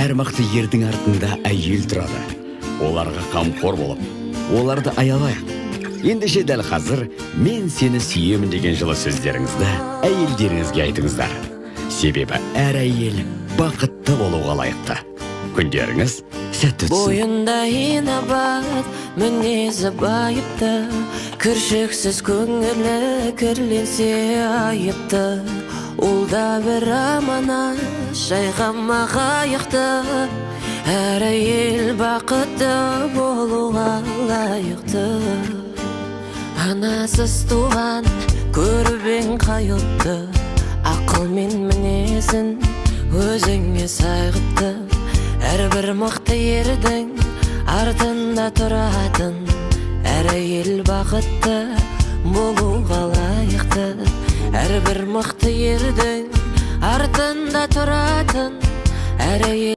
әр мықты ердің артында әйел тұрады. Оларға қамқор болып, оларды аялайық. Ендеше дәл қазір мен сені сүйемін деген жылы сөздеріңізді әйелдеріңізге айтыңыздар. Себебі әр әйел бақытты болуға лайықты. Күндеріңіз сәтті өтсін. Бойында инабат, мінезі байыпты, кіршіксіз көңілі кірленсе айыпты. Ол да бір аманат, жайғама қайықты. Әр әйел бақытты болуға лайықты. Анасыз туған көрбең қайыпты, ақыл мен мінезін өзіңе сайғыпты. Әрбір мықты ердің артында тұратын, әр әйел бақытты болуға лайықты. Әрбір мықты ердің артында тұратын, әр әйел